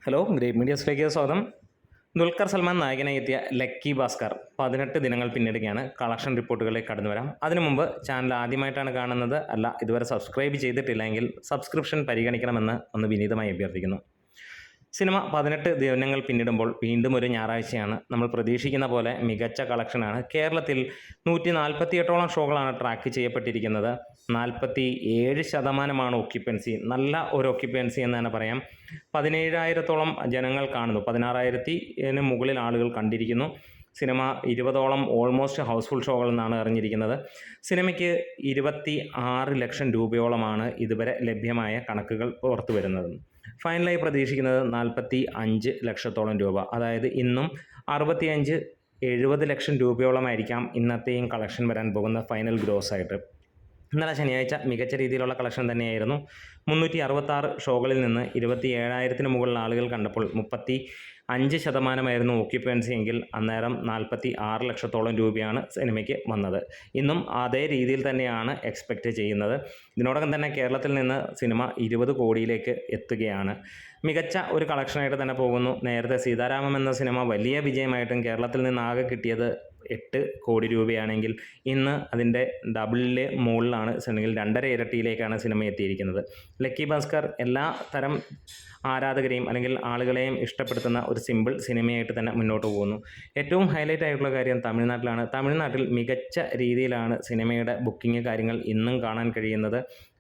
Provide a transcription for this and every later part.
Hello, great മീഡിയസിലേക്ക് സ്വാഗതം. ദുൽഖർ സൽമാൻ നായകനായി എത്തിയ ലക്കി ഭാസ്കർ 18 ദിനങ്ങൾ പിന്നിടുകയാണ്. കളക്ഷൻ റിപ്പോർട്ടുകളിലേക്ക് കടന്നു വരാം. അതിനു മുമ്പ് ചാനൽ ആദ്യമായിട്ടാണ് കാണുന്നത് അല്ല ഇതുവരെ സബ്സ്ക്രൈബ് ചെയ്തിട്ടില്ലെങ്കിൽ സബ്സ്ക്രിപ്ഷൻ പരിഗണിക്കണമെന്ന് ഒന്ന് വിനീതമായി അഭ്യർത്ഥിക്കുന്നു. സിനിമ 18 ദിനങ്ങൾ പിന്നിടുമ്പോൾ വീണ്ടും ഒരു ഞായറാഴ്ചയാണ്. നമ്മൾ പ്രതീക്ഷിക്കുന്ന പോലെ മികച്ച കളക്ഷനാണ്. കേരളത്തിൽ 148ഓളം ഷോകളാണ് ട്രാക്ക് ചെയ്യപ്പെട്ടിരിക്കുന്നത്. 47% ഓക്യുപ്പൻസി, നല്ല ഒരു ഓക്യുപ്പൻസി എന്ന് തന്നെ പറയാം. 17,000ഓളം ജനങ്ങൾ കാണുന്നു, 16,000-ന് മുകളിൽ ആളുകൾ കണ്ടിരിക്കുന്നു. സിനിമ 20ഓളം ഓൾമോസ്റ്റ് ഹൗസ്ഫുൾ ഷോകൾ എന്നാണ് അറിഞ്ഞിരിക്കുന്നത്. സിനിമയ്ക്ക് 26 ലക്ഷം രൂപയോളമാണ് ഇതുവരെ ലഭ്യമായ കണക്കുകൾ പുറത്തു വരുന്നത്. ഫൈനലായി പ്രതീക്ഷിക്കുന്നത് 45 ലക്ഷത്തോളം രൂപ, അതായത് ഇന്നും 65-70 ലക്ഷം രൂപയോളമായിരിക്കാം ഇന്നത്തെയും കളക്ഷൻ വരാൻ പോകുന്ന ഫൈനൽ ഗ്രോസ് ആയിട്ട്. ഇന്നലെ ശനിയാഴ്ച മികച്ച രീതിയിലുള്ള കളക്ഷൻ തന്നെയായിരുന്നു. 366 ഷോകളിൽ നിന്ന് 27,000-ന് മുകളിൽ ആളുകൾ കണ്ടപ്പോൾ 35% ഓക്യുപ്പൻസി എങ്കിൽ അന്നേരം 46 ലക്ഷത്തോളം രൂപയാണ് സിനിമയ്ക്ക് വന്നത്. ഇന്നും അതേ രീതിയിൽ തന്നെയാണ് എക്സ്പെക്റ്റ് ചെയ്യുന്നത്. ഇതിനോടകം തന്നെ കേരളത്തിൽ നിന്ന് സിനിമ 20 കോടിയിലേക്ക് എത്തുകയാണ്. മികച്ച ഒരു കളക്ഷനായിട്ട് തന്നെ പോകുന്നു. നേരത്തെ സീതാരാമം എന്ന സിനിമ വലിയ വിജയമായിട്ടും കേരളത്തിൽ നിന്ന് ആകെ കിട്ടിയത് 8 കോടി രൂപയാണെങ്കിൽ ഇന്ന് അതിൻ്റെ ഡബിളിന് മുകളിലാണ്, അല്ലെങ്കിൽ 2.5 ഇരട്ടിയിലേക്കാണ് സിനിമ എത്തിയിരിക്കുന്നത്. ലക്കി ഭാസ്കർ എല്ലാ തരം ആരാധകരെയും അല്ലെങ്കിൽ ആളുകളെയും ഇഷ്ടപ്പെടുത്തുന്ന ഒരു സിമ്പിൾ സിനിമയായിട്ട് തന്നെ മുന്നോട്ട് പോകുന്നു. ഏറ്റവും ഹൈലൈറ്റ് ആയിട്ടുള്ള കാര്യം തമിഴ്നാട്ടിലാണ്. തമിഴ്നാട്ടിൽ മികച്ച രീതിയിലാണ് സിനിമയുടെ ബുക്കിംഗ് കാര്യങ്ങൾ ഇന്നും കാണാൻ കഴിയുന്നത്.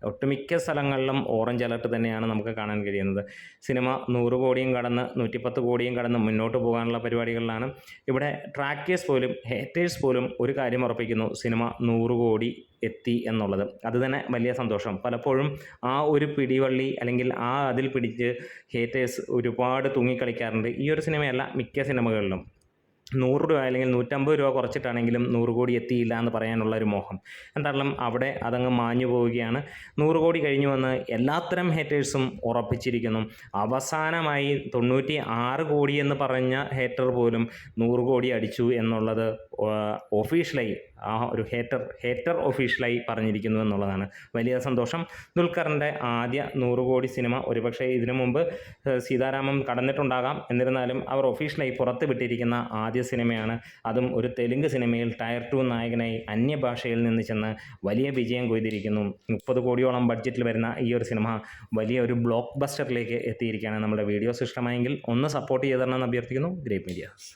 ഒട്ടുമിക്ക സ്ഥലങ്ങളിലും ഓറഞ്ച് അലർട്ട് തന്നെയാണ് നമുക്ക് കാണാൻ കഴിയുന്നത്. സിനിമ 100 കോടിയും കടന്ന് 110 കോടിയും കടന്ന് മുന്നോട്ട് പോകാനുള്ള പരിപാടികളിലാണ്. ഇവിടെ ട്രാക്കേഴ്സ് പോലും ഹേറ്റേഴ്സ് പോലും ഒരു കാര്യം ഉറപ്പിക്കുന്നു, സിനിമ 100 കോടി എത്തി എന്നുള്ളത്. അത് തന്നെ വലിയ സന്തോഷം. പലപ്പോഴും ആ ഒരു പിടിവള്ളി അല്ലെങ്കിൽ അതിൽ പിടിച്ച് ഹേറ്റേഴ്സ് ഒരുപാട് തൂങ്ങിക്കളിക്കാറുണ്ട്. ഈ ഒരു സിനിമയല്ല, മിക്ക സിനിമകളിലും 100 രൂപ അല്ലെങ്കിൽ 150 രൂപ കുറച്ചിട്ടാണെങ്കിലും 100 കോടി എത്തിയില്ല എന്ന് പറയാനുള്ള ഒരു മോഹം. എന്തായാലും അവിടെ അതങ്ങ് മാഞ്ഞു പോവുകയാണ്. 100 കോടി കഴിഞ്ഞു വന്ന് എല്ലാത്തരം ഹേറ്റേഴ്സും ഉറപ്പിച്ചിരിക്കുന്നു. അവസാനമായി 96 കോടി എന്ന് പറഞ്ഞ ഹേറ്റർ പോലും 100 കോടി അടിച്ചു എന്നുള്ളത് ഒഫീഷ്യലായി, ആ ഒരു ഹേറ്റർ ഒഫീഷ്യലായി പറഞ്ഞിരിക്കുന്നു എന്നുള്ളതാണ് വലിയ സന്തോഷം. ദുൽഖറിൻ്റെ ആദ്യ 100 കോടി സിനിമ ഒരുപക്ഷെ ഇതിനു മുമ്പ് സീതാരാമം കടന്നിട്ടുണ്ടാകാം. എന്നിരുന്നാലും അവർ ഒഫീഷ്യലായി പുറത്ത് വിട്ടിരിക്കുന്ന ആദ്യ സിനിമയാണ്. അതും ഒരു തെലുങ്ക് സിനിമയിൽ ടയർ 2 നായകനായി അന്യഭാഷയിൽ നിന്ന് ചെന്ന് വലിയ വിജയം കൊയ്തിരിക്കുന്നു. 30 കോടിയോളം ബഡ്ജറ്റിൽ വരുന്ന ഈ ഒരു സിനിമ വലിയ ഒരു ബ്ലോക്ക് ബസ്റ്ററിലേക്ക് എത്തിയിരിക്കുകയാണ്. നമ്മുടെ വീഡിയോസ് ഇഷ്ടമായെങ്കിൽ ഒന്ന് സപ്പോർട്ട് ചെയ്ത് തരണമെന്ന് അഭ്യർത്ഥിക്കുന്നു. Great medias.